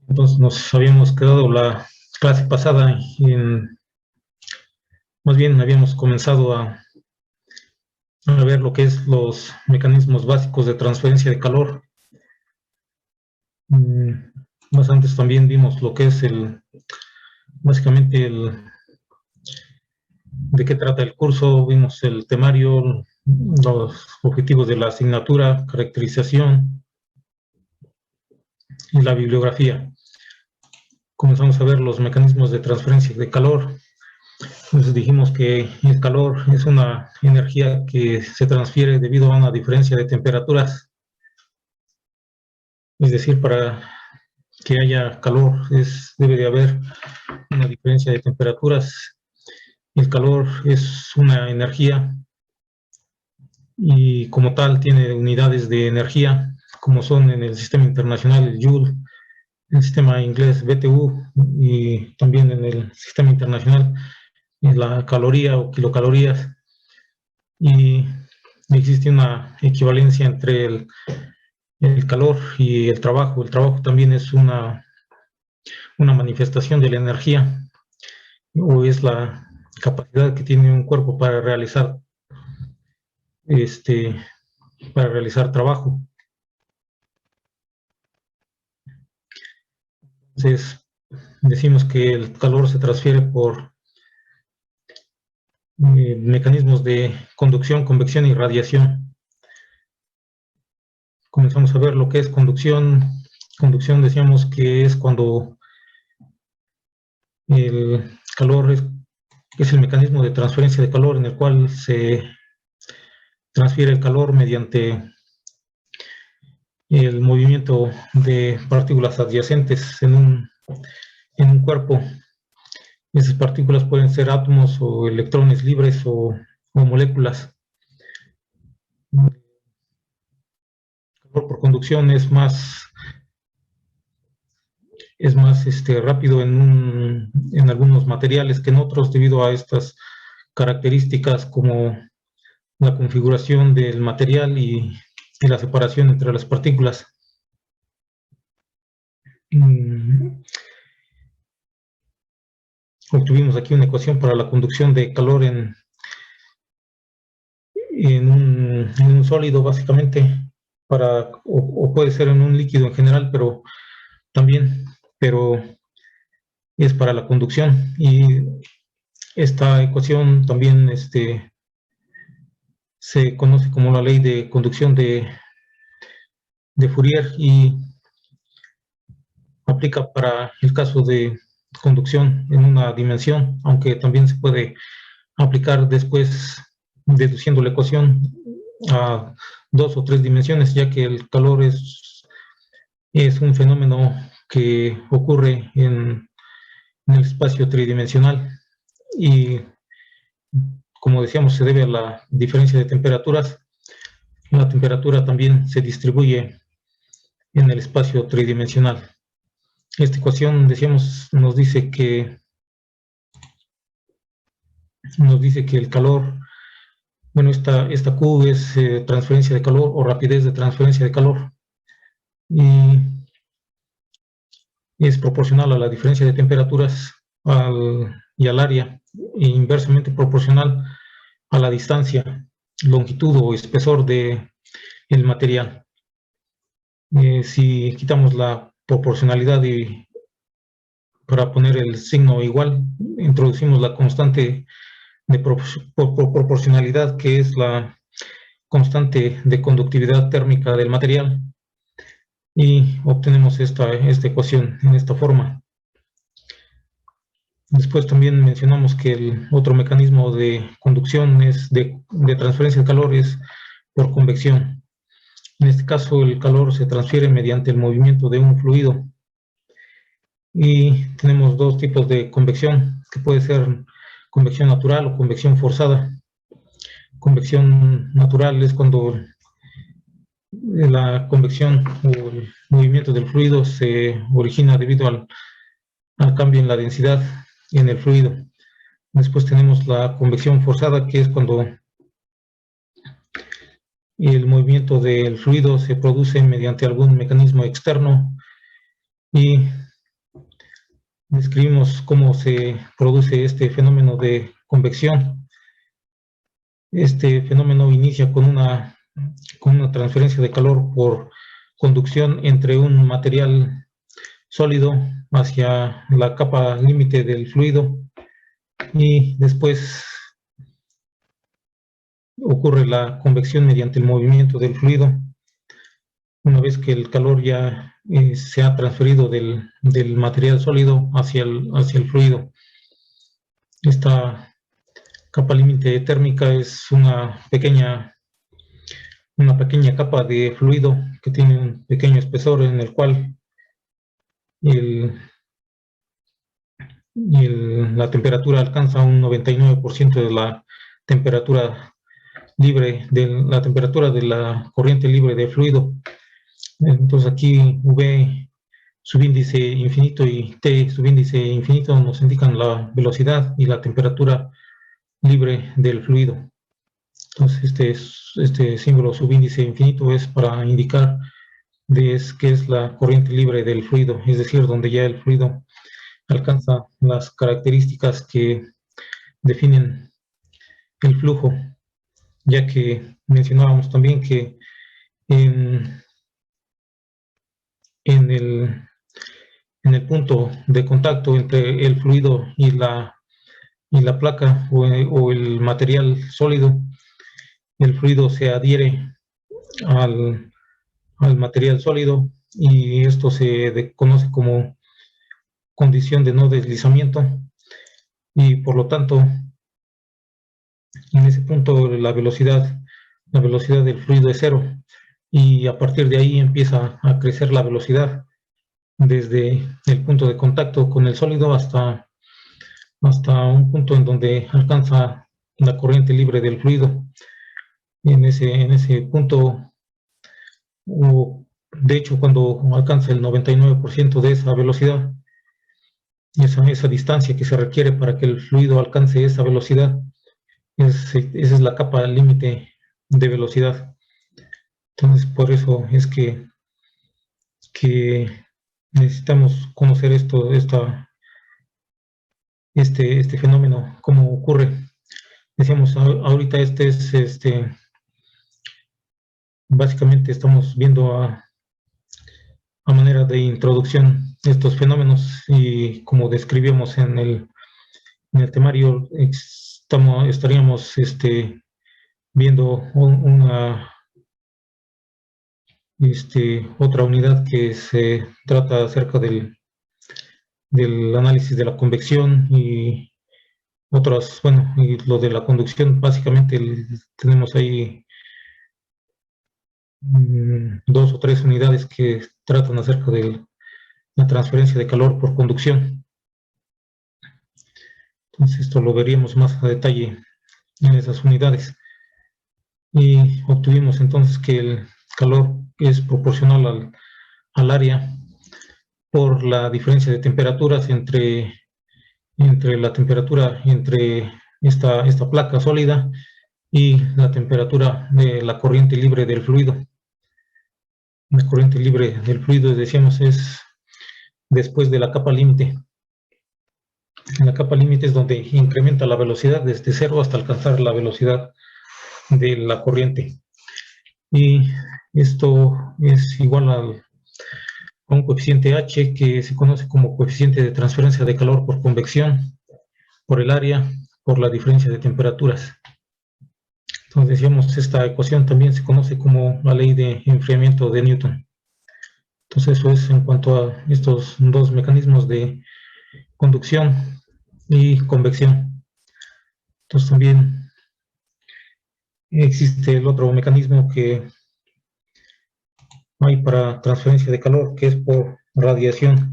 Entonces nos habíamos quedado la clase pasada más bien habíamos comenzado a ver lo que es los mecanismos básicos de transferencia de calor. Más antes también vimos lo que es básicamente de qué trata el curso, vimos el temario, los objetivos de la asignatura, caracterización y la bibliografía. Comenzamos a ver los mecanismos de transferencia de calor. Entonces dijimos que el calor es una energía que se transfiere debido a una diferencia de temperaturas. Es decir, para que haya calor debe de haber una diferencia de temperaturas. El calor es una energía y como tal tiene unidades de energía, como son en el sistema internacional el Joule, en el sistema inglés BTU y también en el sistema internacional la caloría o kilocalorías. Y existe una equivalencia entre el calor y el trabajo. El trabajo también es una manifestación de la energía, o es la capacidad que tiene un cuerpo para realizar trabajo. Entonces, decimos que el calor se transfiere por mecanismos de conducción, convección y radiación. Comenzamos a ver lo que es conducción. Conducción decíamos que es cuando el calor es el mecanismo de transferencia de calor en el cual se transfiere el calor mediante el movimiento de partículas adyacentes en un cuerpo. Esas partículas pueden ser átomos o electrones libres o moléculas. El calor por conducción es más rápido en algunos materiales que en otros, debido a estas características como la configuración del material y la separación entre las partículas. Obtuvimos aquí una ecuación para la conducción de calor en un sólido, básicamente, o puede ser en un líquido en general, pero es para la conducción. Y esta ecuación también se conoce como la ley de conducción de Fourier y aplica para el caso de conducción en una dimensión, aunque también se puede aplicar después deduciendo la ecuación a 2 o 3 dimensiones, ya que el calor es un fenómeno que ocurre en el espacio tridimensional y, como decíamos, se debe a la diferencia de temperaturas. La temperatura también se distribuye en el espacio tridimensional. Esta ecuación, decíamos, nos dice que el calor, bueno, esta Q es transferencia de calor o rapidez de transferencia de calor, y es proporcional a la diferencia de temperaturas y al área, e inversamente proporcional a la distancia, longitud o espesor del material. Si quitamos la proporcionalidad para poner el signo igual, introducimos la constante de proporcionalidad, que es la constante de conductividad térmica del material, y obtenemos esta ecuación en esta forma. Después también mencionamos que el otro mecanismo de conducción de transferencia de calor es por convección. En este caso, el calor se transfiere mediante el movimiento de un fluido. Y tenemos 2 tipos de convección, que puede ser convección natural o convección forzada. Convección natural es cuando la convección o el movimiento del fluido se origina debido al cambio en la densidad en el fluido. Después tenemos la convección forzada, que es cuando el movimiento del fluido se produce mediante algún mecanismo externo y describimos cómo se produce este fenómeno de convección. Este fenómeno inicia con una transferencia de calor por conducción entre un material sólido hacia la capa límite del fluido, y después ocurre la convección mediante el movimiento del fluido. Una vez que el calor ya se ha transferido del material sólido hacia el fluido. Esta capa límite térmica es una pequeña capa de fluido que tiene un pequeño espesor, en el cual la temperatura alcanza un 99% de la temperatura libre, de la temperatura de la corriente libre de fluido. Entonces aquí V subíndice infinito y T subíndice infinito nos indican la velocidad y la temperatura libre del fluido. Entonces este símbolo subíndice infinito es para indicar que es la corriente libre del fluido, es decir, donde ya el fluido alcanza las características que definen el flujo, ya que mencionábamos también que en el punto de contacto entre el fluido y la placa o el material sólido, el fluido se adhiere al material sólido, y esto se conoce como condición de no deslizamiento, y por lo tanto en ese punto la velocidad del fluido es cero, y a partir de ahí empieza a crecer la velocidad desde el punto de contacto con el sólido hasta un punto en donde alcanza la corriente libre del fluido. En ese punto, de hecho, cuando alcanza el 99% de esa velocidad, esa distancia que se requiere para que el fluido alcance esa velocidad, esa es la capa límite de velocidad. Entonces, por eso es que necesitamos conocer este fenómeno, cómo ocurre. Decíamos, ahorita básicamente estamos viendo a manera de introducción estos fenómenos, y como describíamos en el temario, estaríamos viendo otra unidad que se trata acerca del análisis de la convección y otras, bueno, y lo de la conducción. Básicamente tenemos ahí 2 o 3 unidades que tratan acerca de la transferencia de calor por conducción. Entonces esto lo veríamos más a detalle en esas unidades. Y obtuvimos entonces que el calor es proporcional al área por la diferencia de temperaturas entre la temperatura entre esta placa sólida y la temperatura de la corriente libre del fluido. La corriente libre del fluido, decíamos, es después de la capa límite. En la capa límite es donde incrementa la velocidad desde cero hasta alcanzar la velocidad de la corriente. Y esto es igual a un coeficiente H, que se conoce como coeficiente de transferencia de calor por convección, por el área, por la diferencia de temperaturas. Entonces decíamos, esta ecuación también se conoce como la ley de enfriamiento de Newton. Entonces eso es en cuanto a estos dos mecanismos de conducción y convección. Entonces también existe el otro mecanismo que hay para transferencia de calor, que es por radiación.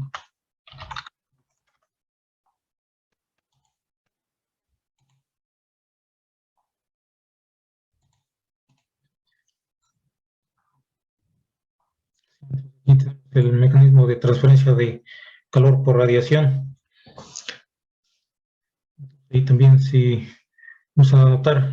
Y tenemos el mecanismo de transferencia de calor por radiación. Y también, si vamos a notar,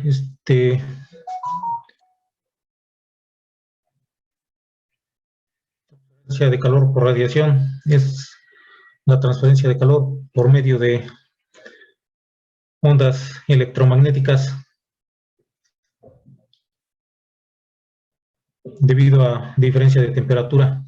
transferencia de calor por radiación es la transferencia de calor por medio de ondas electromagnéticas debido a diferencia de temperatura.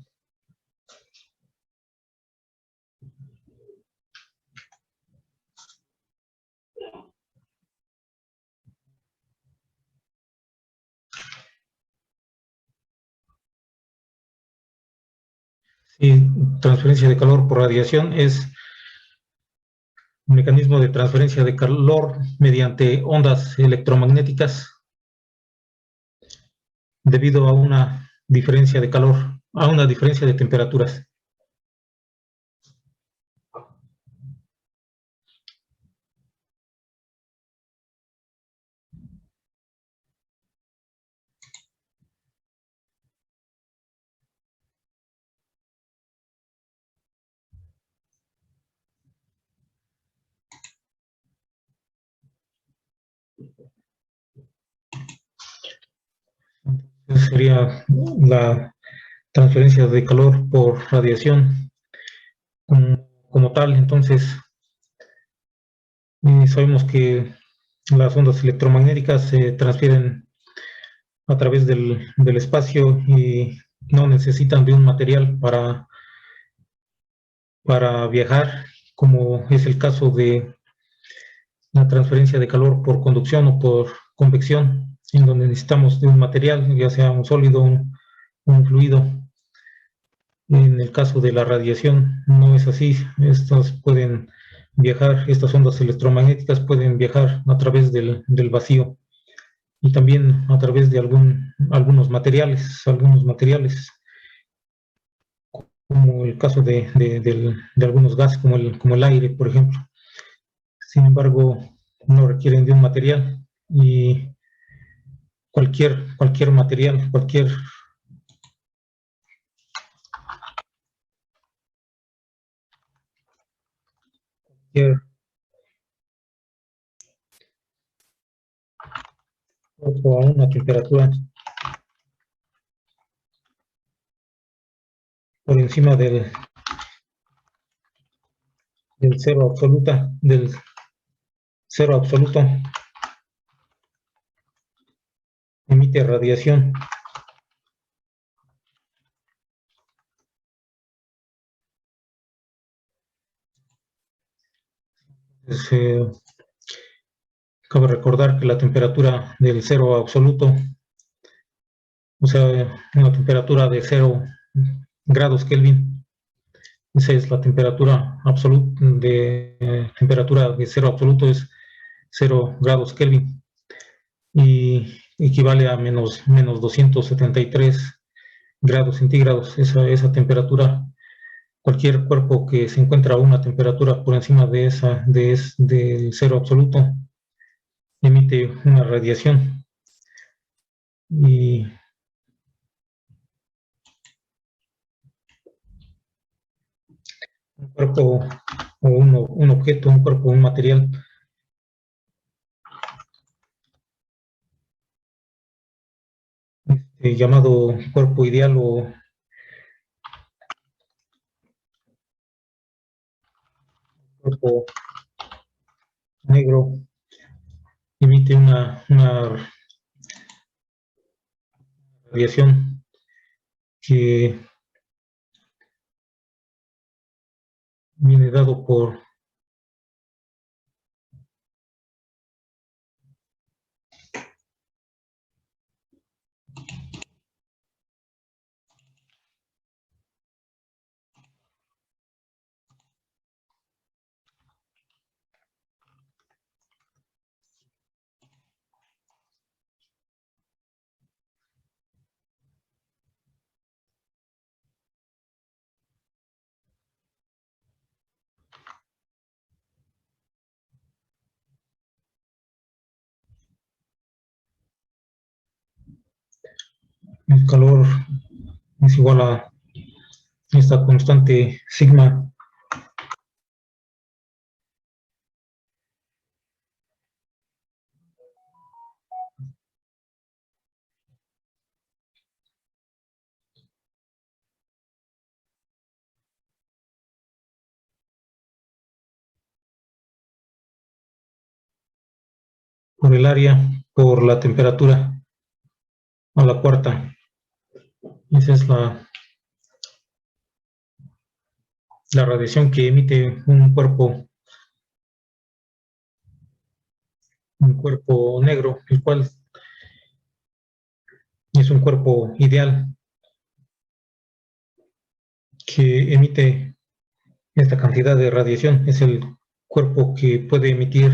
Y transferencia de calor por radiación es un mecanismo de transferencia de calor mediante ondas electromagnéticas debido a una diferencia de calor, a una diferencia de temperaturas. Esa sería la transferencia de calor por radiación como tal. Entonces, sabemos que las ondas electromagnéticas se transfieren a través del espacio y no necesitan de un material para viajar, como es el caso de la transferencia de calor por conducción o por convección, en donde necesitamos de un material, ya sea un sólido o un fluido. En el caso de la radiación no es así. Estas pueden viajar, estas ondas electromagnéticas pueden viajar a través del vacío y también a través de algunos materiales, como el caso de algunos gases, como el aire, por ejemplo. Sin embargo, no requieren de un material y cualquier material, cualquier cuerpo a una temperatura por encima del cero absoluta, del cero absoluto, emite radiación. Pues, cabe recordar que la temperatura del cero absoluto, o sea, una temperatura de 0 grados Kelvin, esa es la temperatura absoluta temperatura de cero absoluto es 0 grados Kelvin y equivale a menos 273 grados centígrados. Esa temperatura, cualquier cuerpo que se encuentra a una temperatura por encima de del cero absoluto, emite una radiación. Y un cuerpo o un objeto, un cuerpo, un material, llamado cuerpo ideal o cuerpo negro, emite una radiación que viene dado por el calor es igual a esta constante sigma. por el área, por la temperatura a la cuarta. Esa es la radiación que emite un cuerpo negro, el cual es un cuerpo ideal que emite esta cantidad de radiación. Es el cuerpo que puede emitir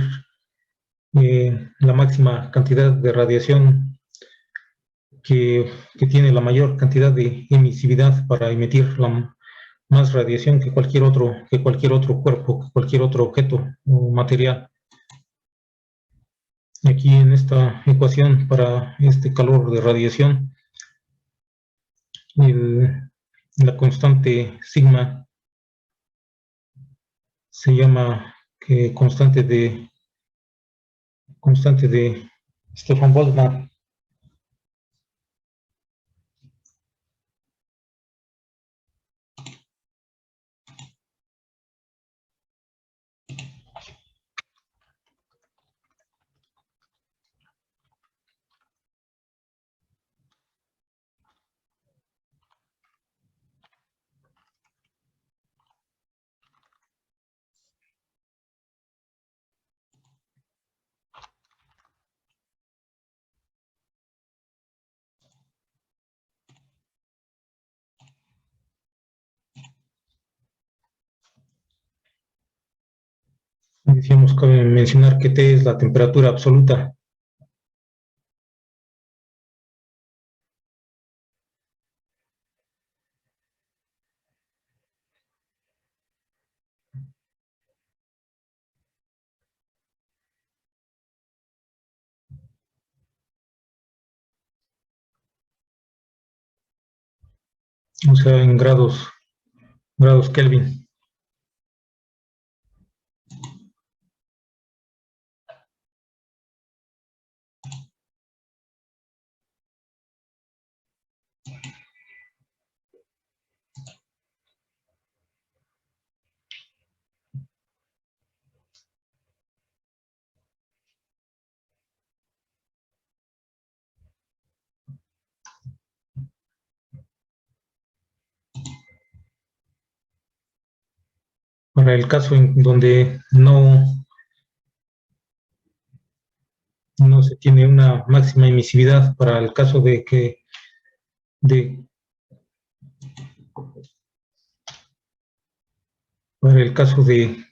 la máxima cantidad de radiación que tiene la mayor cantidad de emisividad para emitir más radiación que cualquier otro cuerpo, que cualquier otro objeto o material. Aquí en esta ecuación para este calor de radiación, la constante sigma se llama constante de Stefan Boltzmann. Decíamos, cabe mencionar que T es la temperatura absoluta. O sea, en grados Kelvin. Para el caso en donde no se tiene una máxima emisividad, para el caso de para el caso de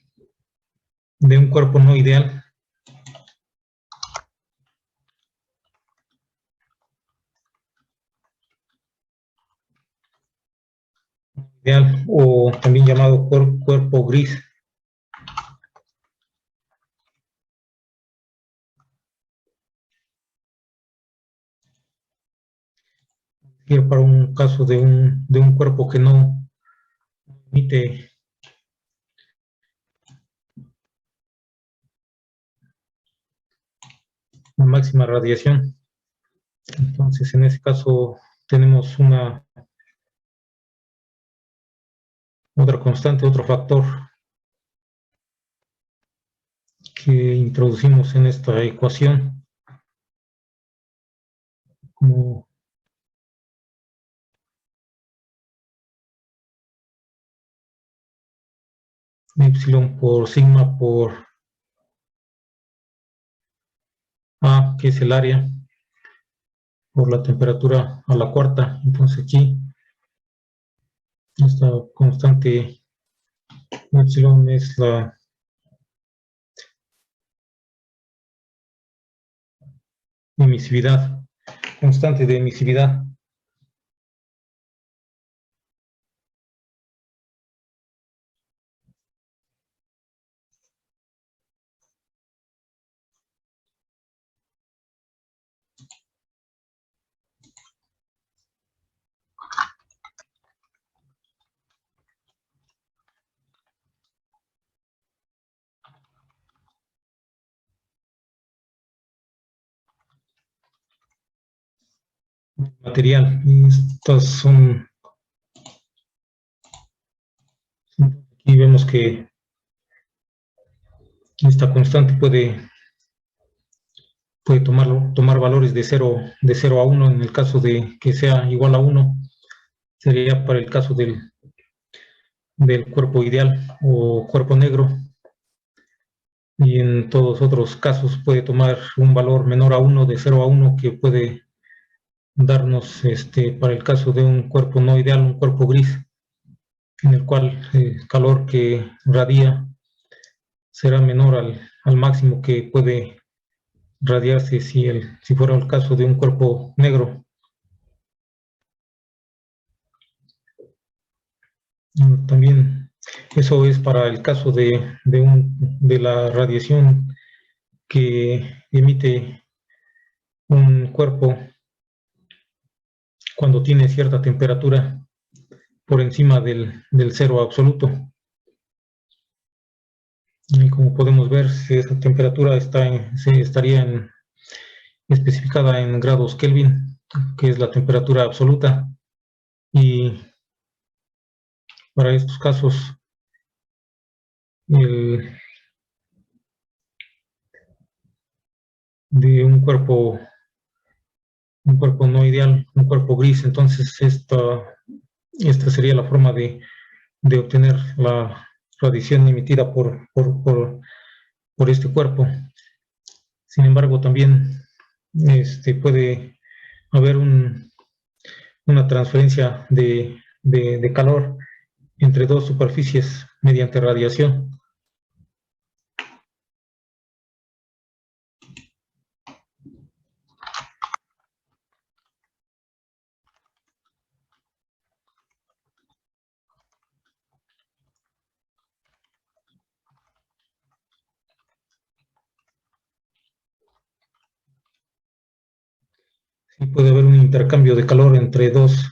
un cuerpo no ideal, o también llamado cuerpo gris. Y para un caso de un cuerpo que no emite la máxima radiación. Entonces, en ese caso, tenemos otra constante, otro factor que introducimos en esta ecuación como epsilon por sigma por A, que es el área, por la temperatura a la cuarta. Entonces aquí esta constante epsilon es la emisividad, constante de emisividad. Material. Estas son, aquí vemos que esta constante puede puede tomar valores de 0 a 1 en el caso de que sea igual a 1. Sería para el caso del cuerpo ideal o cuerpo negro. Y en todos otros casos puede tomar un valor menor a 1, de 0 a 1, que puede darnos, para el caso de un cuerpo no ideal, un cuerpo gris, en el cual el calor que radia será menor al máximo que puede radiarse si fuera el caso de un cuerpo negro. También eso es para el caso de la radiación que emite un cuerpo cuando tiene cierta temperatura por encima del cero absoluto. Y como podemos ver, si esa temperatura estaría especificada en grados Kelvin, que es la temperatura absoluta. Y para estos casos, el, de un cuerpo no ideal, un cuerpo gris, entonces esta sería la forma de obtener la radiación emitida por este cuerpo. Sin embargo, también puede haber una transferencia de calor entre dos superficies mediante radiación. Sí, puede haber un intercambio de calor entre dos.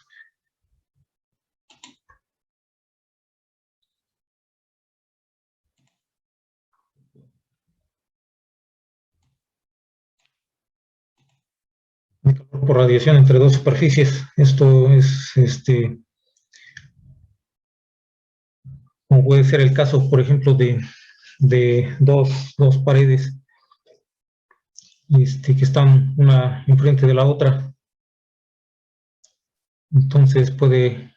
De calor por radiación entre dos superficies. Esto es, como puede ser el caso, por ejemplo, de dos paredes que están una enfrente de la otra. Entonces puede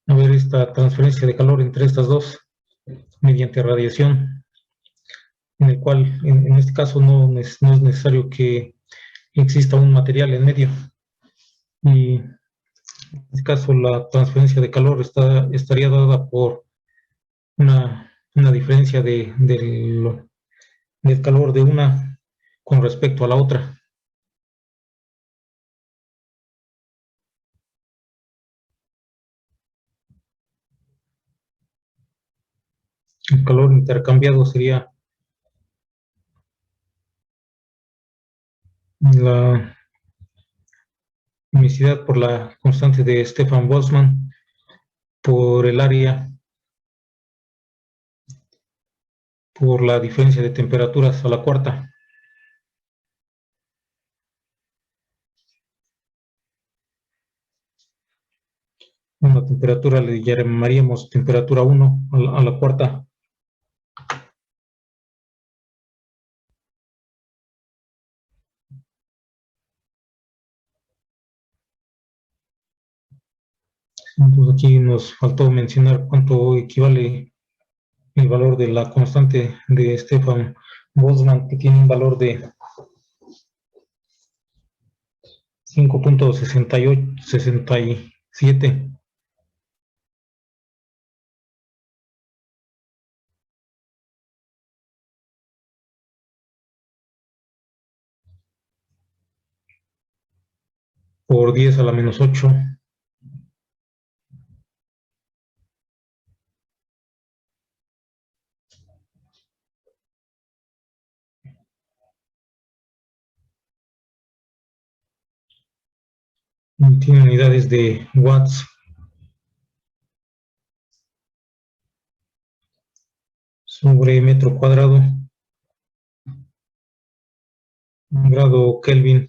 haber esta transferencia de calor entre estas dos mediante radiación, en el cual en este caso no es necesario que exista un material en medio. Y en este caso la transferencia de calor estaría dada por una diferencia del calor de una con respecto a la otra. El calor intercambiado sería la emisividad por la constante de Stefan Boltzmann por el área por la diferencia de temperaturas a la cuarta. Una temperatura le llamaríamos temperatura 1 a la cuarta. Entonces aquí nos faltó mencionar cuánto equivale el valor de la constante de Stefan Boltzmann, que tiene un valor de 5.67. Por 10 a la menos 8. Tiene unidades de watts sobre metro cuadrado, un grado Kelvin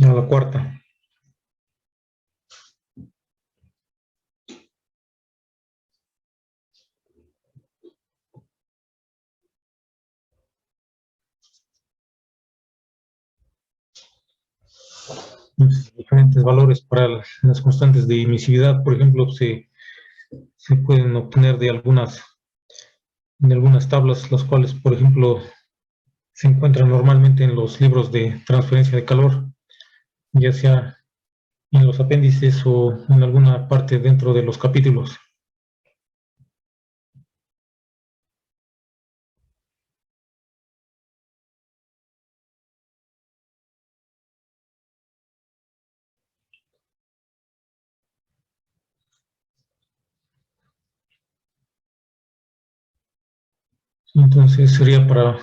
a la cuarta. diferentes valores para las constantes de emisividad. Por ejemplo, se pueden obtener de algunas tablas, las cuales, por ejemplo, se encuentran normalmente en los libros de transferencia de calor, ya sea en los apéndices o en alguna parte dentro de los capítulos. Entonces sería para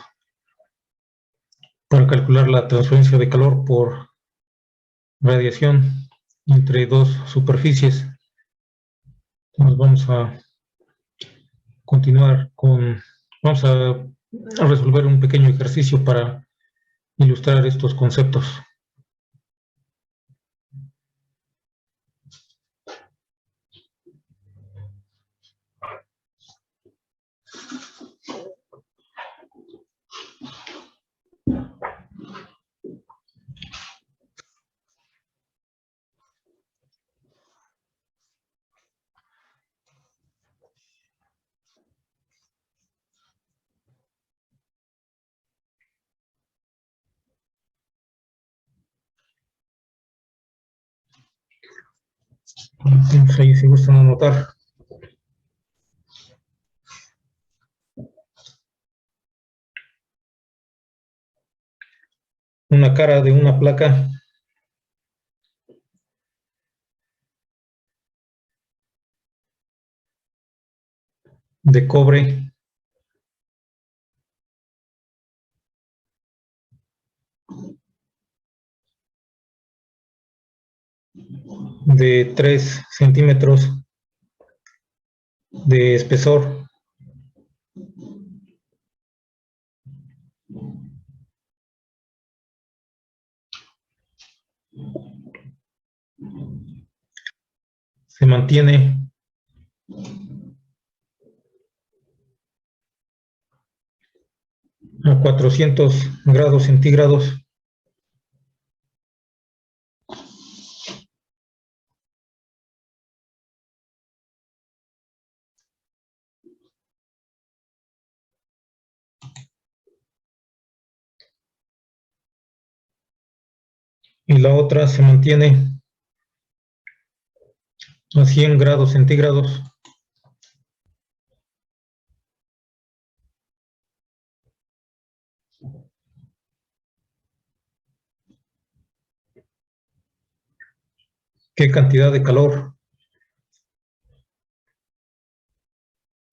calcular la transferencia de calor por radiación entre dos superficies. Entonces continuar vamos a resolver un pequeño ejercicio para ilustrar estos conceptos. Entonces, ahí si gustan anotar. Una cara de una placa de cobre de 3 centímetros de espesor. Se mantiene a 400 grados centígrados y la otra se mantiene a 100 grados centígrados. ¿Qué cantidad de calor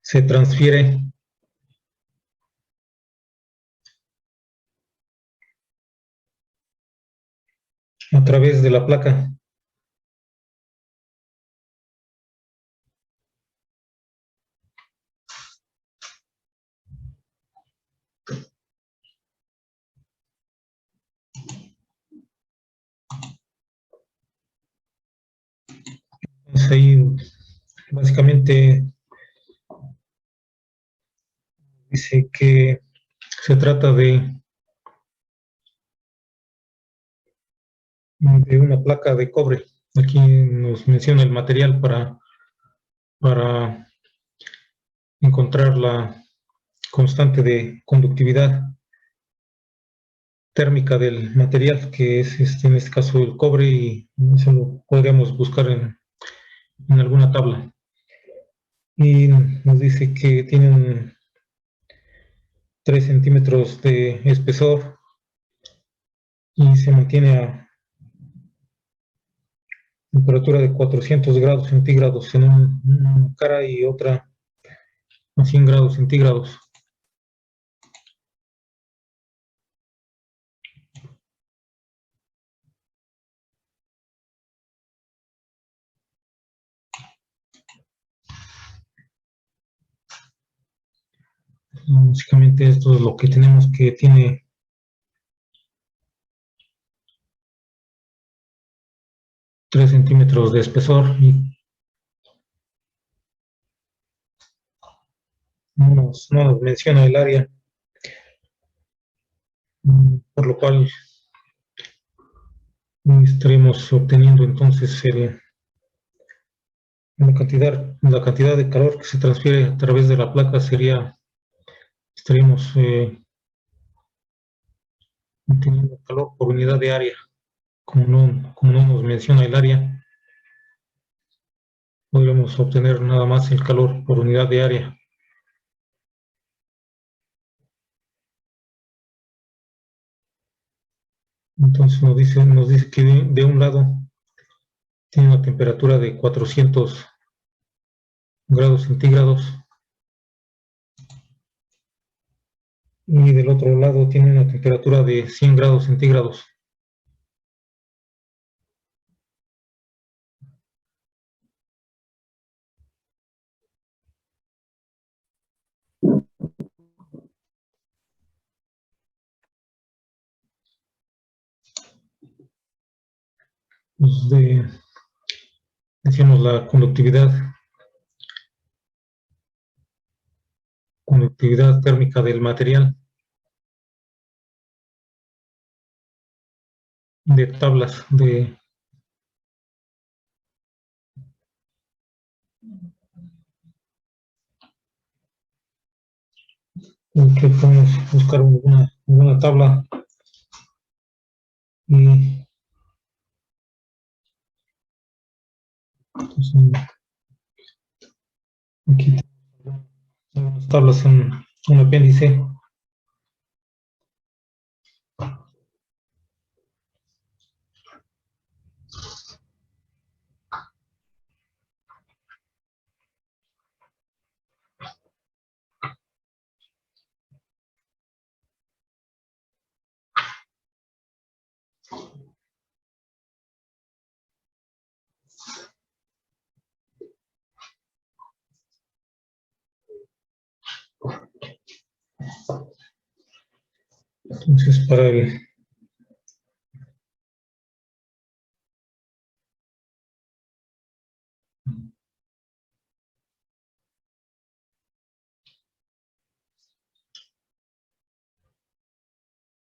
se transfiere a través de la placa? Entonces ahí básicamente dice que se trata de una placa de cobre. Aquí nos menciona el material para encontrar la constante de conductividad térmica del material, que es en este caso el cobre, y eso lo podríamos buscar en alguna tabla. Y nos dice que tienen 3 centímetros de espesor y se mantiene a temperatura de 400 grados centígrados en una cara y otra a 100 grados centígrados. Básicamente esto es lo que tenemos, que tiene 3 centímetros de espesor y no nos menciona el área, por lo cual Y estaremos obteniendo entonces la cantidad de calor que se transfiere a través de la placa estaríamos obteniendo calor por unidad de área. Como no nos menciona el área, podremos obtener nada más el calor por unidad de área. Entonces nos dice que de un lado tiene una temperatura de 400 grados centígrados y del otro lado tiene una temperatura de 100 grados centígrados. Pues decíamos la conductividad térmica del material de tablas que podemos buscar alguna tabla y pues, aquí tenemos algunas tablas en un apéndice. Entonces, para el